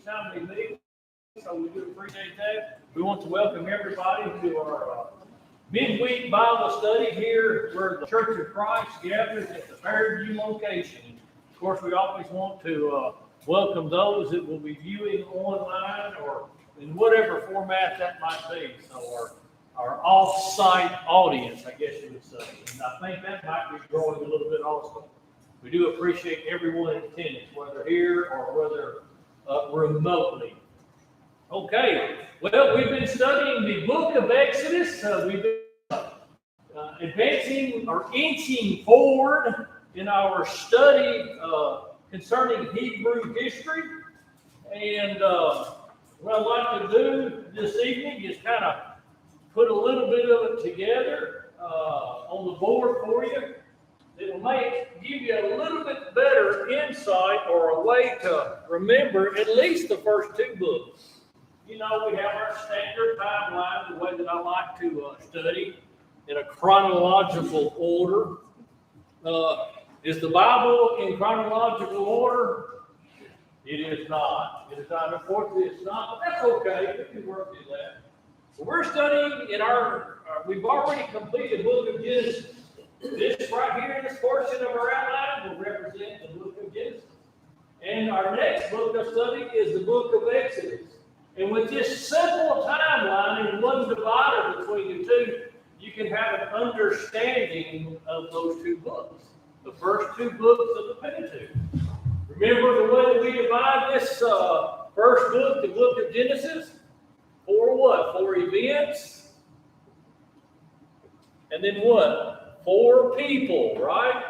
each time we meet, so we do appreciate that. We want to welcome everybody to our midweek Bible study here where the Church of Christ gathers at the Fairview location. Of course, we always want to welcome those that will be viewing online or in whatever format that might be. So our off-site audience, I guess you would say. And I think that might be growing a little bit also. We do appreciate everyone in attendance, whether here or whether remotely. Okay, well, we've been studying the book of Exodus. We've been advancing or inching forward in our study concerning Hebrew history. And what I'd like to do this evening is kind of put a little bit of it together on the board for you. It will give you a little bit better insight or a way to remember at least the first two books. You know, we have our standard timeline, the way that I like to study in a chronological order. Is the Bible in chronological order? It is not. It is not. Unfortunately, it's not, but that's okay. We can work through that. So we're studying in we've already completed the book of Genesis. This right here in this portion of our outline will represent the book of Genesis. And our next book of study is the book of Exodus. And with this simple timeline and one divider between the two, you can have an understanding of those two books. The first two books of the Pentateuch. Remember the way that we divide this first book, the book of Genesis? For what? For events. And then what? For people, right?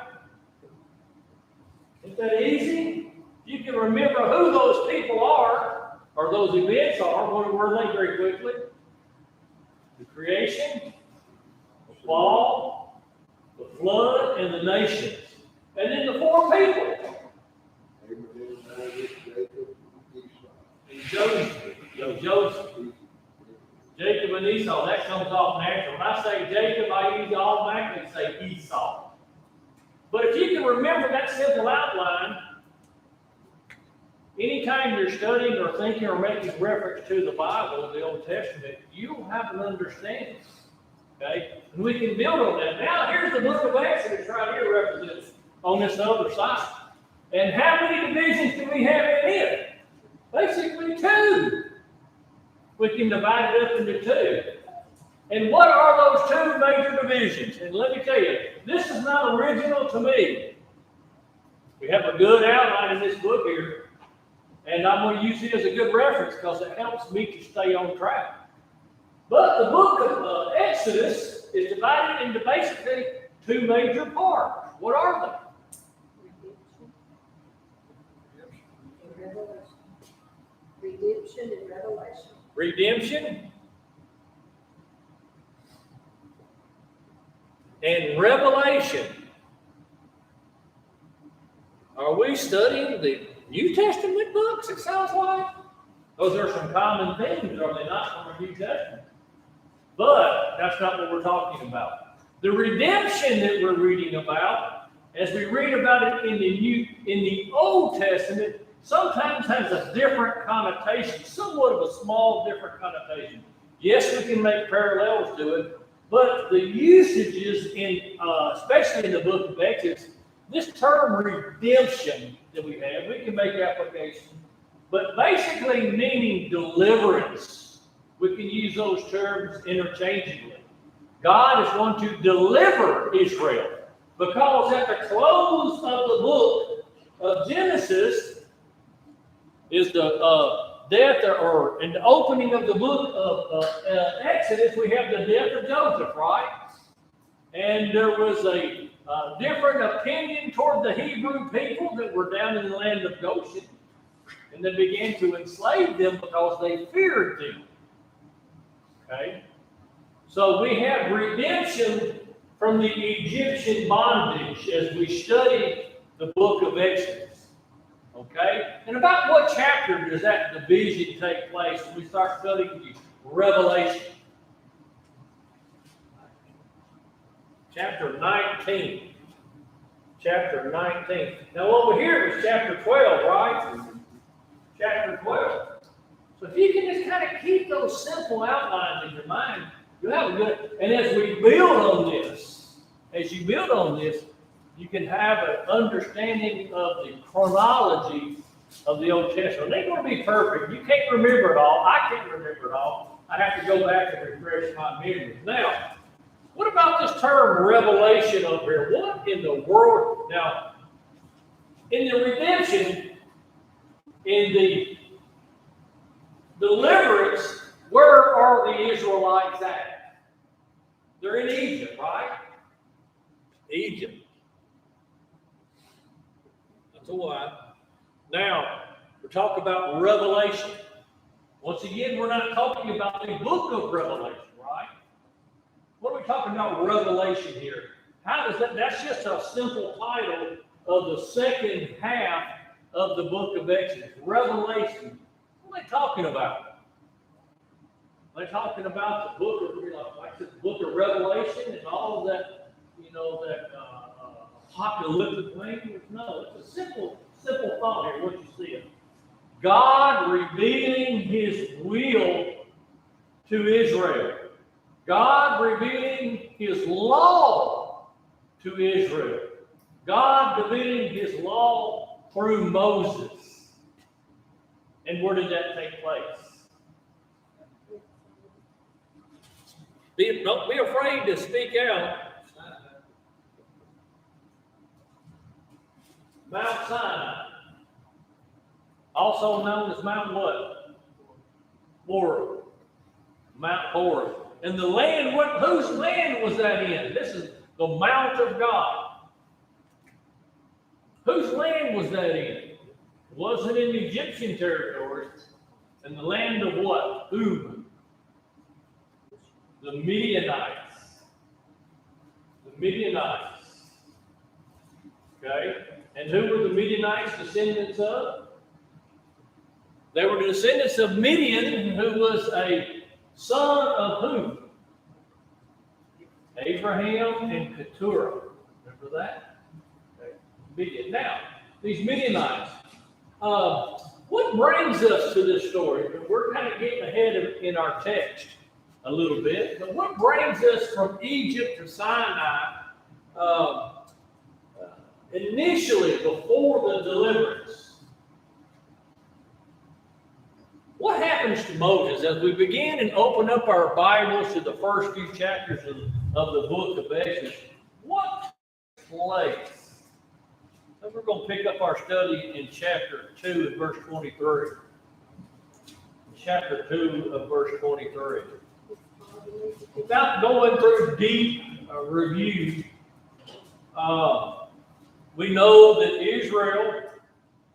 Isn't that easy? You can remember who those people are, or those events are. What were they very quickly? The creation, the fall, the flood, and the nations. And then the four people. Joseph. Jacob and Esau, that comes off natural. When I say Jacob, I usually automatically say Esau. But if you can remember that simple outline, anytime you're studying or thinking or making reference to the Bible, the Old Testament, you'll have an understanding. Okay? And we can build on that. Now, here's the book of Exodus right here represented on this other side. And how many divisions do we have in it? Basically, two. We can divide it up into two. And what are those two major divisions? And let me tell you, this is not original to me. We have a good outline in this book here. And I'm going to use it as a good reference because it helps me to stay on track. But the book of Exodus is divided into basically two major parts. What are they? Redemption and revelation. Redemption and revelation. Are we studying the New Testament books, it sounds like? Those are some common themes, are they not, from the New Testament? But that's not what we're talking about. The redemption that we're reading about, as we read about it in the Old Testament, sometimes has a different connotation, somewhat of a small different connotation. Yes, we can make parallels to it, but the usages especially in the book of Exodus, this term redemption that we have, we can make application, but basically meaning deliverance. We can use those terms interchangeably. God is going to deliver Israel because at the close of the book of Genesis, is the death or in the opening of the book of Exodus, we have the death of Joseph, right? And there was a different opinion toward the Hebrew people that were down in the land of Goshen. And they began to enslave them because they feared them. Okay? So we have redemption from the Egyptian bondage as we study the book of Exodus. Okay? And about what chapter does that division take place when we start studying the Revelation? Chapter 19. Chapter 19. Now over here is chapter 12, right? Chapter 12. If you can just kind of keep those simple outlines in your mind, you'll have a good, and as we build on this, you can have an understanding of the chronology of the Old Testament. They're going to be perfect. You can't remember it all. I can't remember it all. I have to go back and refresh my memory. Now, what about this term revelation over here? What in the world? Now, in the redemption, in the deliverance, where are the Israelites at? They're in Egypt, right? Egypt. That's a why. Now, we're talking about revelation. Once again, we're not talking about the book of Revelation, right? What are we talking about revelation here? How does that? That's just a simple title of the second half of the book of Exodus. Revelation. What are they talking about? Are they talking about the book of, like the book of Revelation and all of that, that apocalyptic language? No, it's a simple thought here. What you see it. God revealing His will to Israel. God revealing His law to Israel. God revealing His law through Moses. And where did that take place? Don't be afraid to speak out. Mount Sinai. Also known as Mount what? Horeb. Mount Horeb. And the land, whose land was that in? This is the Mount of God. Whose land was that in? It wasn't in Egyptian territory. In the land of what? Whom? The Midianites. The Midianites. Okay? And who were the Midianites descendants of? They were the descendants of Midian, who was a son of whom? Abraham and Keturah. Remember that? Okay. Midian. Now, these Midianites. What brings us to this story? We're kind of getting ahead in our text a little bit, but what brings us from Egypt to Sinai initially before the deliverance? What happens to Moses as we begin and open up our Bibles to the first few chapters of the book of Exodus? What takes place? So we're going to pick up our study in chapter 2 and verse 23. Chapter 2 of verse 23. Without going through deep review, we know that Israel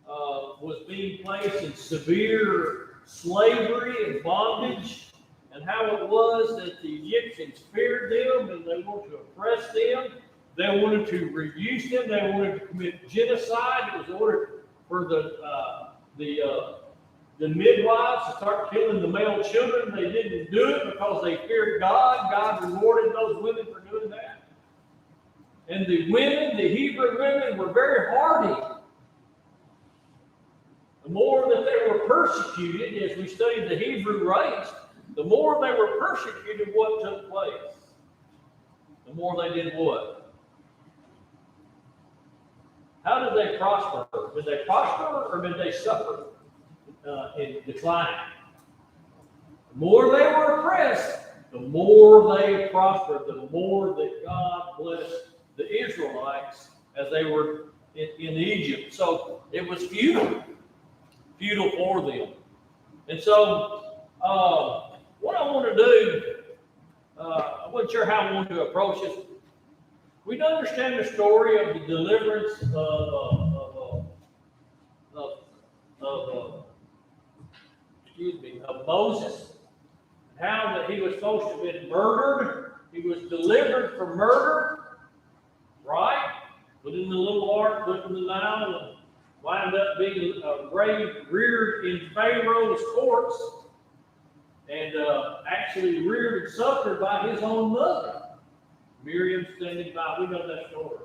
was being placed in severe slavery and bondage, and how it was that the Egyptians feared them and they wanted to oppress them. They wanted to reduce them. They wanted to commit genocide. It was ordered for the midwives to start killing the male children. They didn't do it because they feared God. God rewarded those women for doing that. And the women, the Hebrew women, were very hardy. The more that they were persecuted, as we studied the Hebrew race, the more they were persecuted, what took place? The more they did what? How did they prosper? Did they prosper or did they suffer in decline? The more they were oppressed, the more they prospered, the more that God blessed the Israelites as they were in Egypt. So it was futile for them. And so what I want to do, I wasn't sure how I wanted to approach this. We understand the story of the deliverance of Moses, how that he was supposed to have been murdered. He was delivered from murder, right? Put in the little ark, put in the Nile, and wound up being reared in Pharaoh's courts, and actually reared and suckered by his own mother. Miriam standing by. We know that story.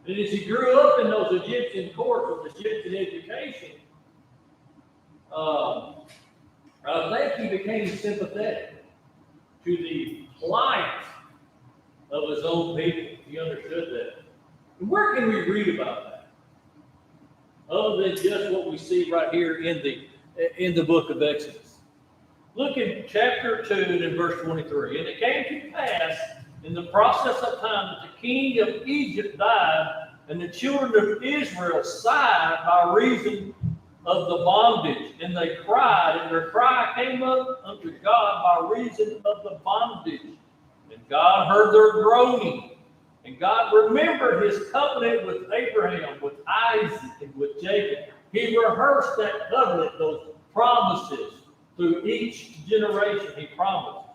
And as he grew up in those Egyptian courts with Egyptian education, I think he became sympathetic to the plight of his own people. He understood that. And where can we read about that? Other than just what we see right here in the book of Exodus. Look at chapter 2 and verse 23. And it came to pass in the process of time that the king of Egypt died, and the children of Israel sighed by reason of the bondage. And they cried, and their cry came up unto God by reason of the bondage. And God heard their groaning. And God remembered his covenant with Abraham, with Isaac, and with Jacob. He rehearsed that covenant, those promises, through each generation he promised.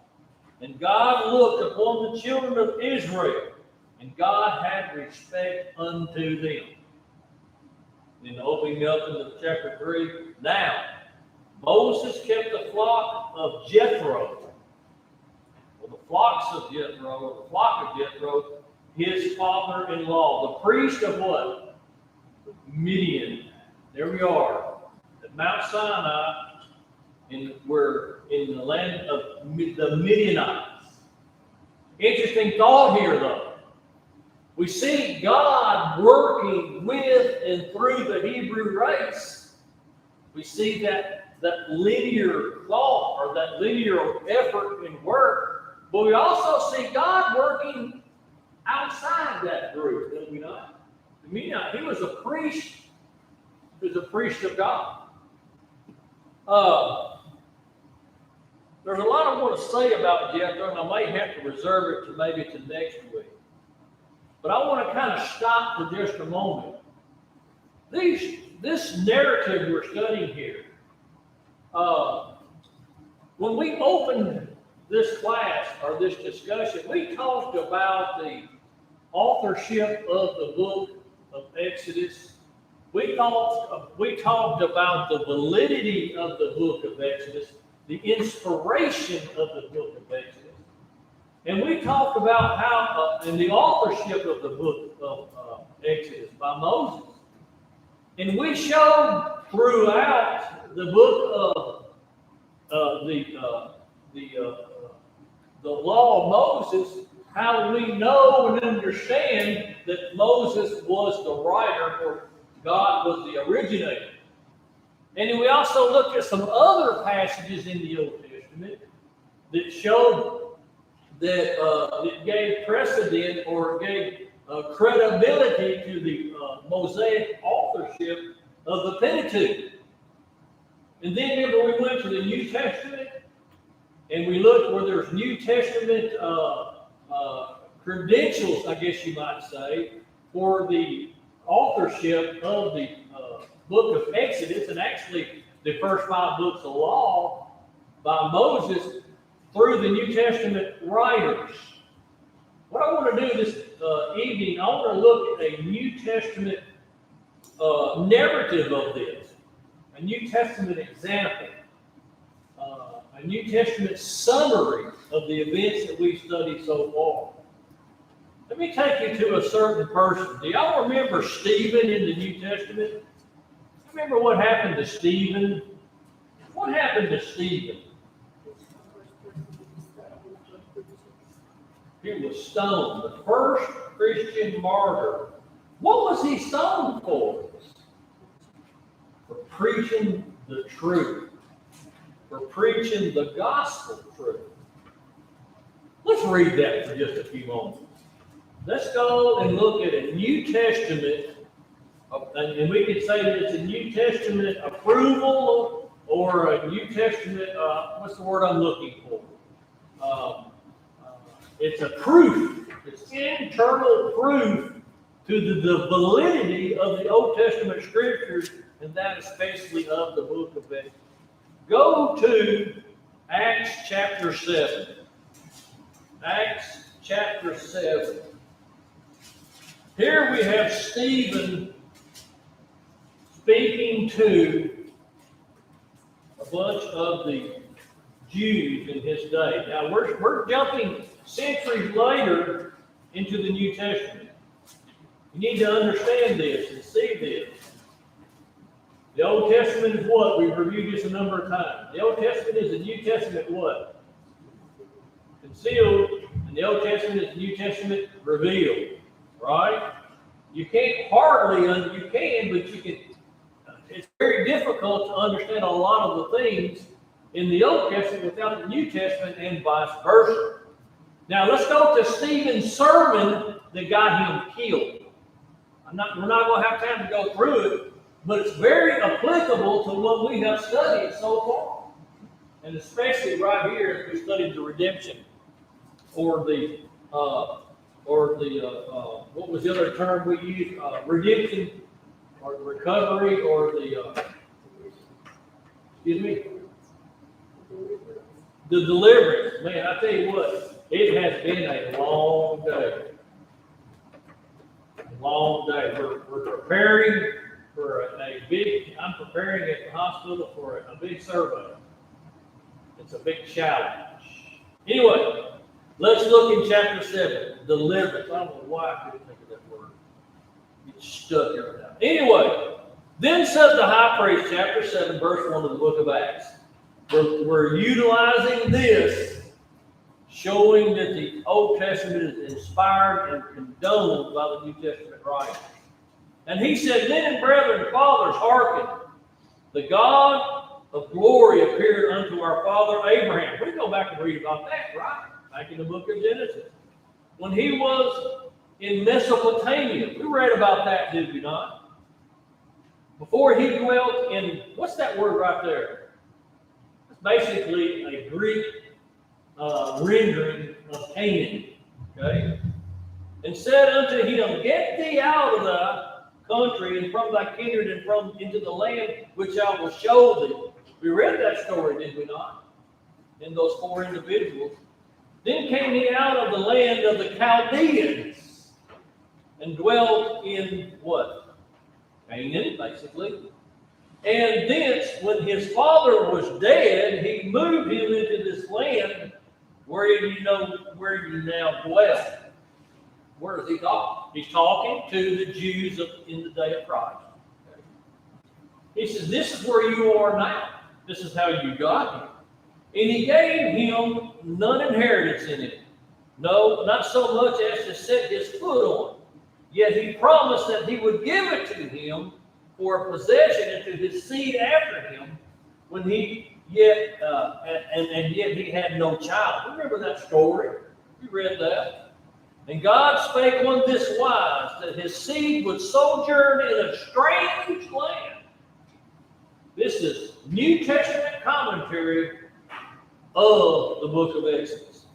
And God looked upon the children of Israel, and God had respect unto them. Then opening up into chapter 3, now Moses kept the flock of Jethro. Well, the flocks of Jethro, or the flock of Jethro, his father-in-law, the priest of what? Midian. There we are, at Mount Sinai, we're in the land of the Midianites. Interesting thought here, though. We see God working with and through the Hebrew race. We see that linear thought, or that linear effort and work. But we also see God working outside that group, don't we not? The Midianite, he was a priest. He was a priest of God. There's a lot I want to say about Jethro, and I may have to reserve it to maybe to next week. But I want to kind of stop for just a moment. This narrative we're studying here, when we opened this class or this discussion, we talked about the authorship of the book of Exodus. We talked about the validity of the book of Exodus, the inspiration of the book of Exodus. And we talked about how, and the authorship of the book of Exodus by Moses. And we showed throughout the book of the law of Moses how we know and understand that Moses was the writer, or God was the originator. And we also looked at some other passages in the Old Testament that showed that it gave precedent or gave credibility to the Mosaic authorship of the Pentateuch. And then remember, we went to the New Testament and we looked where there's New Testament credentials, I guess you might say, for the authorship of the book of Exodus, and actually the first 5 books of law by Moses through the New Testament writers. What I want to do this evening, I want to look at a New Testament narrative of this, a New Testament example, a New Testament summary of the events that we've studied so far. Let me take you to a certain person. Do y'all remember Stephen in the New Testament? Remember what happened to Stephen? What happened to Stephen? He was stoned, the first Christian martyr. What was he stoned for? For preaching the truth, for preaching the gospel truth. Let's read that for just a few moments. Let's go and look at a New Testament, and we could say that it's a New Testament approval or a New Testament, what's the word I'm looking for? It's a proof. It's internal proof to the validity of the Old Testament scriptures, and that especially of the book of Exodus. Go to Acts chapter 7. Acts chapter 7. Here we have Stephen speaking to a bunch of the Jews in his day. Now we're jumping centuries later into the New Testament. You need to understand this and see this. The Old Testament is what? We've reviewed this a number of times. The Old Testament is the New Testament what? Concealed. And the Old Testament is the New Testament revealed. Right? You can't hardly, you can, but you can. It's very difficult to understand a lot of the things in the Old Testament without the New Testament and vice versa. Now let's go to Stephen's sermon that got him killed. We're not going to have time to go through it, but it's very applicable to what we have studied so far, and especially right here as we studied the redemption, or the what was the other term we used? Redemption, or the recovery, or the the deliverance. Man, I tell you what, it has been a long day. Long day. We're preparing for I'm preparing at the hospital for a big survey. It's a big challenge. Anyway, let's look in chapter 7, deliverance. I don't know why I couldn't think of that word. It's stuck every time. Anyway, then said the high priest, chapter 7, verse 1 of the book of Acts. We're utilizing this, showing that the Old Testament is inspired and condoned by the New Testament writers. And he said, men and brethren, fathers, hearken. The God of glory appeared unto our father Abraham. We can go back and read about that, right? Back in the book of Genesis. When he was in Mesopotamia. We read about that, did we not? Before he dwelt in, what's that word right there? It's basically a Greek rendering of Canaan, okay? And said unto him, get thee out of thy country and from thy kindred and from into the land which I will show thee. We read that story, did we not? In those four individuals. Then came he out of the land of the Chaldeans and dwelt in what? Canaan, basically. And thence, when his father was dead, he moved him into this land where you now dwell. Where is he talking? He's talking to the Jews in the day of Christ. Okay. He says, this is where you are now. This is how you got here. And he gave him none inheritance in it. No, not so much as to set his foot on. Yet he promised that he would give it to him for a possession and to his seed after him, when he yet he had no child. Remember that story? We read that. And God spake on this wise, that his seed would sojourn in a strange land. This is New Testament commentary of the book of Exodus.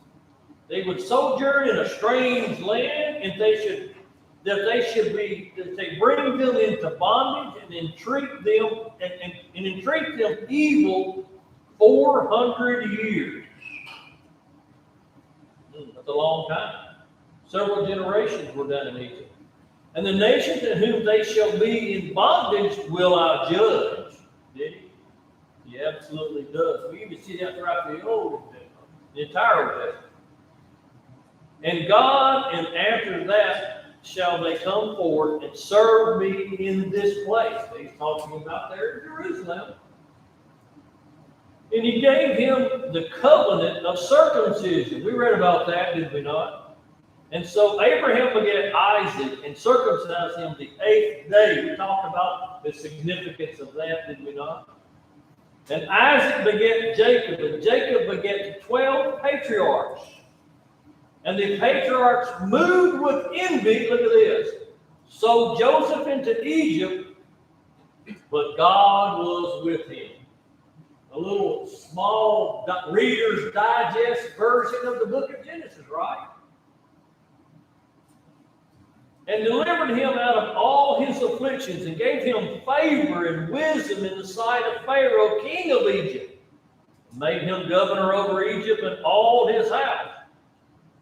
They would sojourn in a strange land, and they bring them into bondage and entreat them evil 400 years. That's a long time. Several generations were done in Egypt. And the nation to whom they shall be in bondage will I judge. Did he? He absolutely does. We even see that throughout the Old Testament, the entire Old Testament. And God, and after that shall they come forth and serve me in this place. He's talking about there in Jerusalem. And he gave him the covenant of circumcision. We read about that, did we not? And so Abraham begat Isaac and circumcised him the 8th day. We talked about the significance of that, did we not? And Isaac begat Jacob, and Jacob begat 12 patriarchs. And the patriarchs moved with envy, look at this, sold Joseph into Egypt, but God was with him. A little small Reader's Digest version of the book of Genesis, right? And delivered him out of all his afflictions, and gave him favor and wisdom in the sight of Pharaoh, king of Egypt, and made him governor over Egypt and all his house.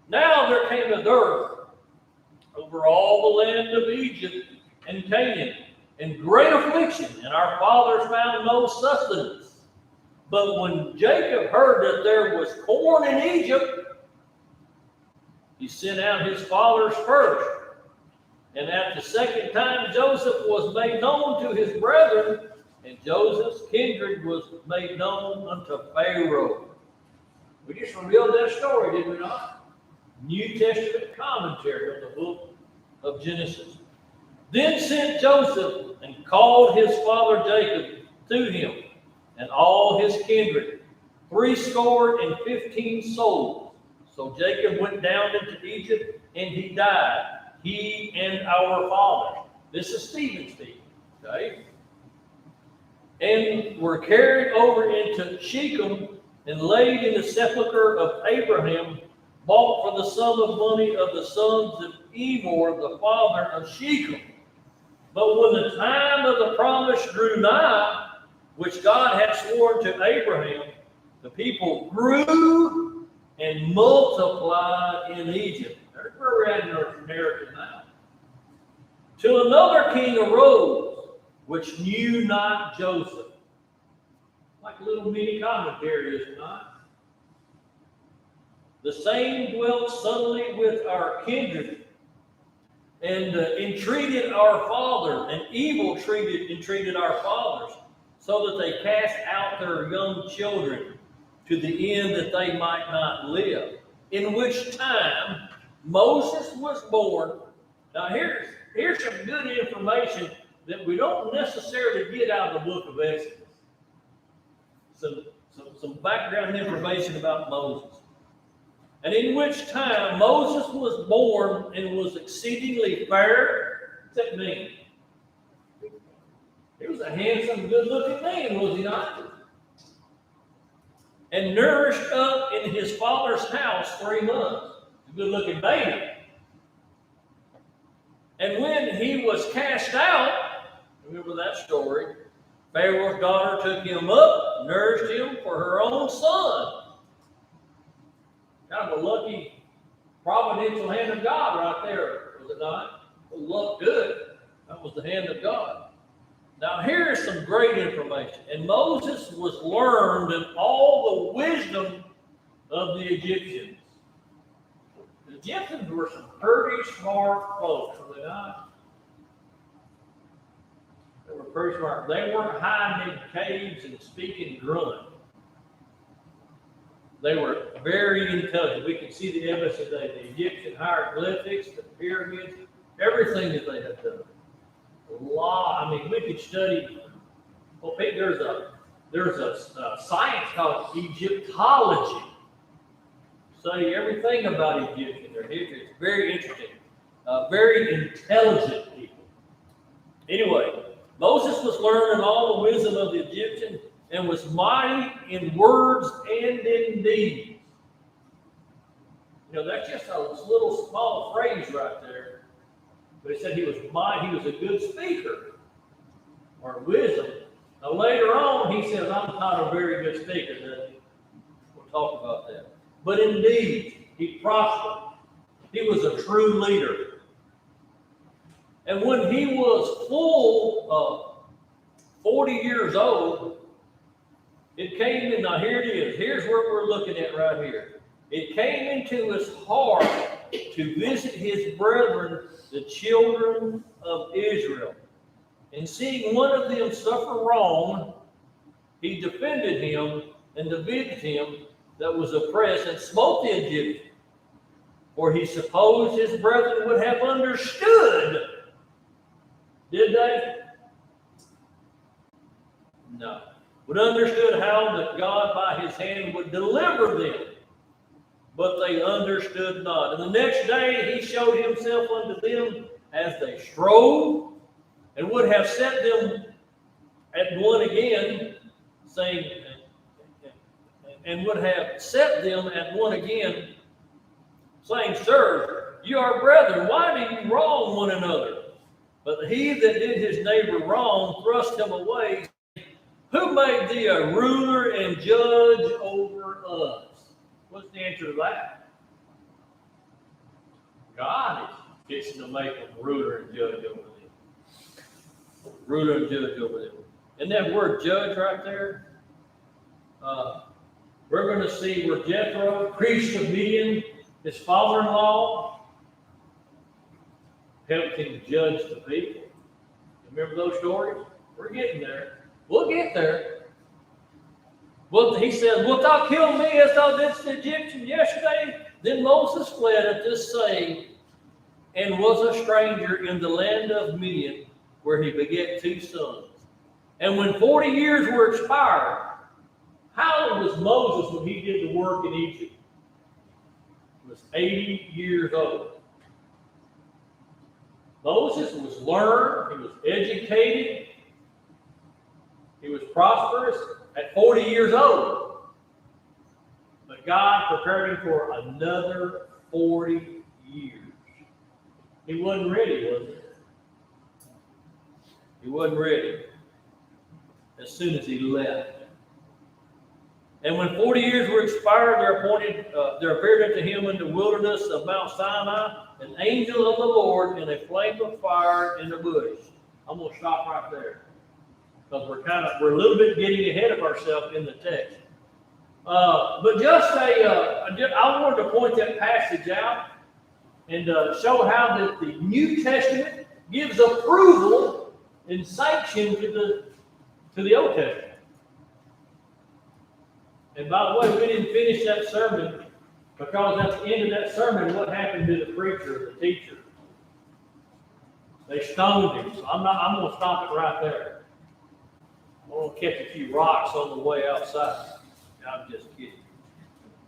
Now there came a dearth over all the land of Egypt and Canaan, and great affliction, and our fathers found no sustenance. But when Jacob heard that there was corn in Egypt, he sent out his fathers first. And at the second time Joseph was made known to his brethren, And Joseph's kindred was made known unto Pharaoh. We just revealed that story, did we not? New Testament commentary on the book of Genesis. Then sent Joseph and called his father Jacob to him, and all his kindred, 75 souls. So Jacob went down into Egypt, and he died, he and our fathers. This is Stephen speaking, okay? And were carried over into Shechem and laid in the sepulchre of Abraham, bought for the sum of money of the sons of Emor, the father of Shechem. But when the time of the promise drew nigh, which God had sworn to Abraham, the people grew and multiplied in Egypt. There's where we're at in our narrative now. Till another king arose, which knew not Joseph. Like a little mini commentary, is it not? The same dwelt suddenly with our kindred, and entreated our father, and evil entreated our fathers, so that they cast out their young children, to the end that they might not live. In which time Moses was born. Now here's some good information that we don't necessarily get out of the book of Exodus. Some background information about Moses. And in which time Moses was born and was exceedingly fair. What's that mean? He was a handsome, good-looking man, was he not? And nourished up in his father's house 3 months. A good-looking baby. And when he was cast out, remember that story, Pharaoh's daughter took him up, nourished him for her own son. Kind of a lucky, providential hand of God right there, was it not? It looked good. That was the hand of God. Now here is some great information. And Moses was learned in all the wisdom of the Egyptians. The Egyptians were some pretty smart folks, were they not? They were pretty smart. They weren't hiding in caves and speaking grunt. They were very intelligent. We can see the evidence today. The Egyptian hieroglyphics, the pyramids, everything that they had done. A lot. I mean, we could study. Well, there's a science called Egyptology. Study everything about Egyptian, their history. It's very interesting. Very intelligent people. Anyway, Moses was learning all the wisdom of the Egyptian and was mighty in words and in deeds. You know, that's just a little small phrase right there. But he said he was mighty, he was a good speaker, or wisdom. Now later on, he says, I'm not a very good speaker, doesn't he? We'll talk about that. But indeed, he prospered. He was a true leader. And when he was full of 40 years old, it came in, now here it is. Here's what we're looking at right here. It came into his heart to visit his brethren, the children of Israel. And seeing one of them suffer wrong, he defended him and avenged him that was oppressed and smote the Egyptian. For he supposed his brethren would have understood. Did they? No. Would understood how that God by his hand would deliver them. But they understood not. And the next day he showed himself unto them as they strove, and would have set them at one again, saying, and would have set them at one again, saying, Sir, you are brethren, why do you wrong one another? But he that did his neighbor wrong thrust him away. Who made thee a ruler and judge over us? What's the answer to that? God is fixing to make them ruler and judge over them. Ruler and judge over them. And that word judge right there, we're going to see where Jethro, priest of Midian, his father-in-law, helped him judge the people. Remember those stories? We're getting there. We'll get there. Well, he said, wilt thou kill me as thou didst the Egyptian yesterday? Then Moses fled at this saying, and was a stranger in the land of Midian, where he begat 2 sons. And when 40 years were expired, how old was Moses when he did the work in Egypt? He was 80 years old. Moses was learned, he was educated, he was prosperous at 40 years old. But God prepared him for another 40 years. He wasn't ready, was he? He wasn't ready as soon as he left. And when 40 years were expired, there appeared unto him in the wilderness of Mount Sinai an angel of the Lord in a flame of fire in the bush. I'm going to stop right there because we're a little bit getting ahead of ourselves in the text. But I wanted to point that passage out and show how that the New Testament gives approval and sanction to the Old Testament. And by the way, we didn't finish that sermon because at the end of that sermon, what happened to the preacher, the teacher? They stoned him. So I'm going to stop it right there. I'm going to catch a few rocks on the way outside. I'm just kidding.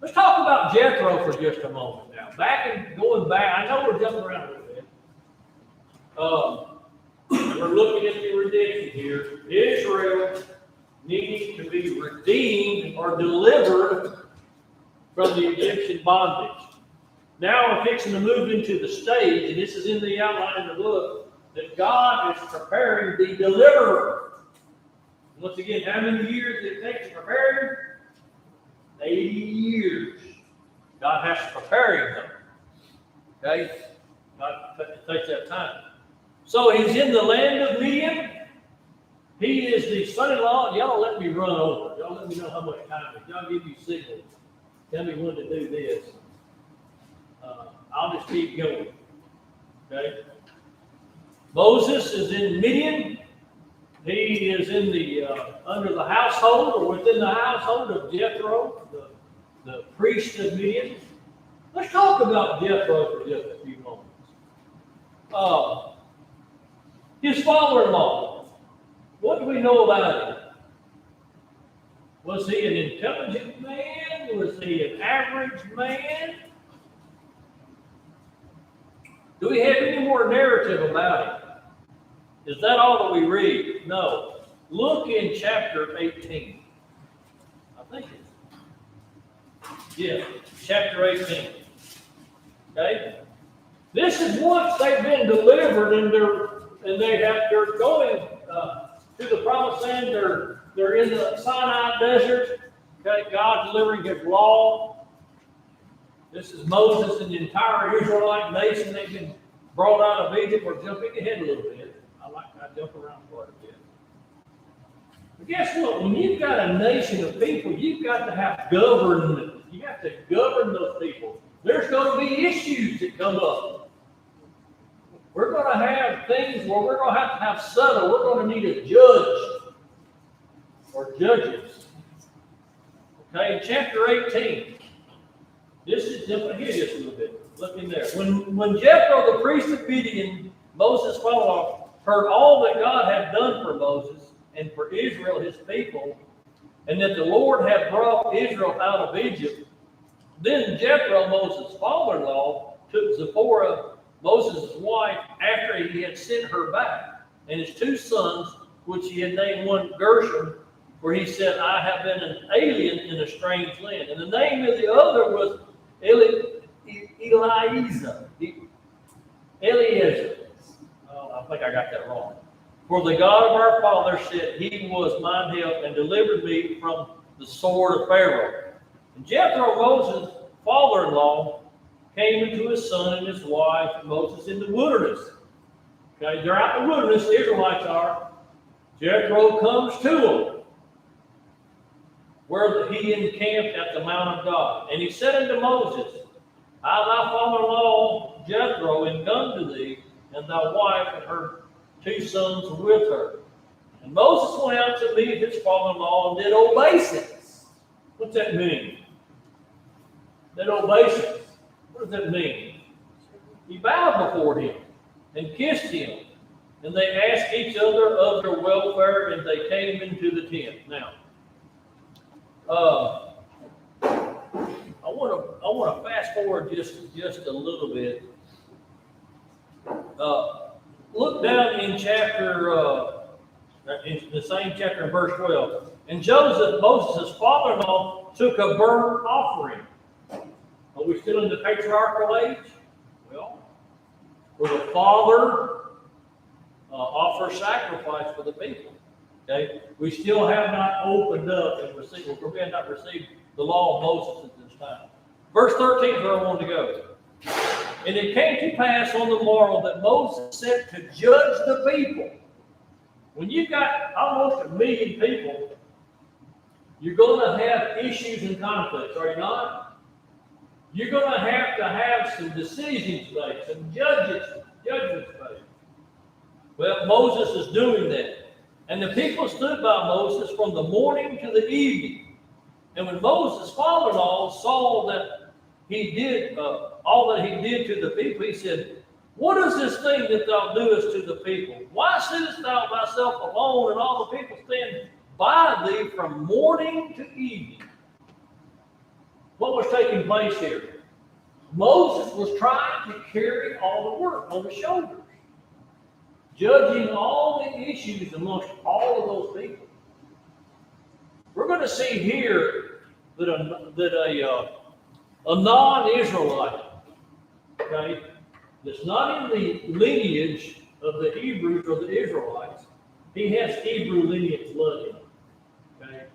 Let's talk about Jethro for just a moment now. Going back, I know we're jumping around a little bit. We're looking at the redemption here. Israel needing to be redeemed or delivered from the Egyptian bondage. Now we're fixing to move into the stage, and this is in the outline in the book, that God is preparing the deliverer. Once again, how many years did it take to prepare him? 80 years. God has to prepare him. Okay? God takes that time. So he's in the land of Midian. He is the son-in-law. Y'all let me run over. Y'all let me know how much time it is. Y'all give me signals. Tell me when to do this. I'll just keep going. Okay? Moses is in Midian. He is in the under the household or within the household of Jethro, the priest of Midian. Let's talk about Jethro for just a few moments. His father-in-law. What do we know about him? Was he an intelligent man? Was he an average man? Do we have any more narrative about him? Is that all that we read? No. Look in chapter 18. I think chapter 18. Okay? This is once they've been delivered and they're going to the promised land. They're in the Sinai desert. Okay, God delivering his law. This is Moses and the entire Israelite nation. They've been brought out of Egypt. We're jumping ahead a little bit. I jump around quite a bit. But guess what? When you've got a nation of people, you've got to have government. You have to govern those people. There's going to be issues that come up. We're going to have things where we're going to have settle. We're going to need a judge or judges. Okay, in chapter 18, this is jumping ahead just a little bit. Look in there. When Jethro, the priest of Midian, Moses' father-in-law, heard all that God had done for Moses and for Israel, his people, and that the Lord had brought Israel out of Egypt, then Jethro, Moses' father-in-law, took Zipporah, Moses' wife, after he had sent her back, and his 2 sons, which he had named one Gershom, for he said, I have been an alien in a strange land. And the name of the other was Eliezer. I think I got that wrong. For the God of our father said, he was mine help and delivered me from the sword of Pharaoh. And Jethro, Moses' father-in-law, came into his son and his wife, Moses, in the wilderness. Okay, they're out in the wilderness, the Israelites are. Jethro comes to them, where he encamped at the Mount of God. And he said unto Moses, I, thy father-in-law Jethro, am come to thee, and thy wife and her 2 sons with her. And Moses went out to meet his father-in-law and did obeisance. What's that mean? Did obeisance. What does that mean? He bowed before him and kissed him. And they asked each other of their welfare, and they came into the tent. Now, I want to fast forward just a little bit. Look down in in the same chapter in verse 12. And Joseph, Moses' father-in-law, took a burnt offering. Are we still in the patriarchal age? Well, where the father offers sacrifice for the people. Okay, we still have not opened up and received. We have not received the law of Moses at this time. Verse 13 is where I want to go. And it came to pass on the morrow that Moses sent to judge the people. When you've got almost 1 million people, you're going to have issues and conflicts, are you not? You're going to have some decisions made, some judgments made. Well, Moses is doing that. And the people stood by Moses from the morning to the evening. And when Moses' father-in-law saw that he did all that he did to the people, he said, "What is this thing that thou doest to the people? Why sittest thou thyself alone, and all the people stand by thee from morning to evening?" What was taking place here? Moses was trying to carry all the work on his shoulders, judging all the issues amongst all of those people. We're going to see here that a non-Israelite, okay, that's not in the lineage of the Hebrews or the Israelites, he has Hebrew lineage blood in him, okay,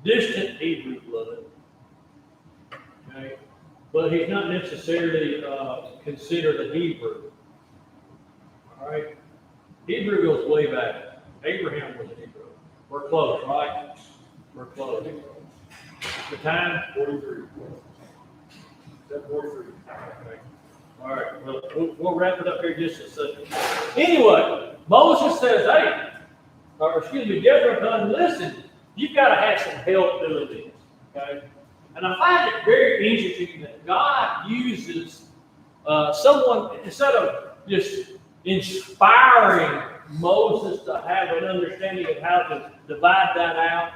distant Hebrew blood, okay, but he's not necessarily considered a Hebrew. All right. Hebrew goes way back. Abraham was a Hebrew. We're close, right? We're close. The time, 43. 43. Okay. All right. Well, we'll wrap it up here just a second. Anyway, Moses says, Jethro comes, listen, you've got to have some help doing this. Okay? And I find it very interesting that God uses someone, instead of just inspiring Moses to have an understanding of how to divide that out,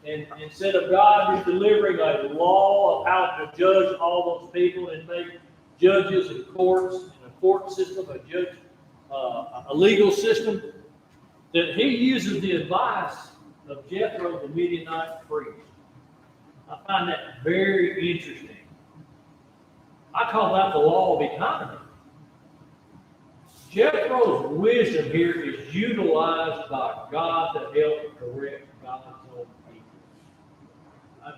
and instead of God just delivering a law of how to judge all those people and make judges and courts and a court system, a legal system, that he uses the advice of Jethro, the Midianite priest. I find that very interesting. I call that the law of economy. Jethro's wisdom here is utilized by God to help correct God's own people.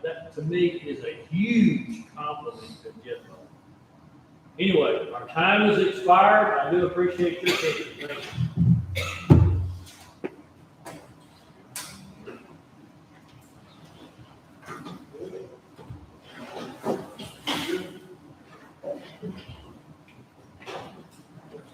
That, to me, is a huge compliment to Jethro. Anyway, our time has expired. I do appreciate your attention. Thank you.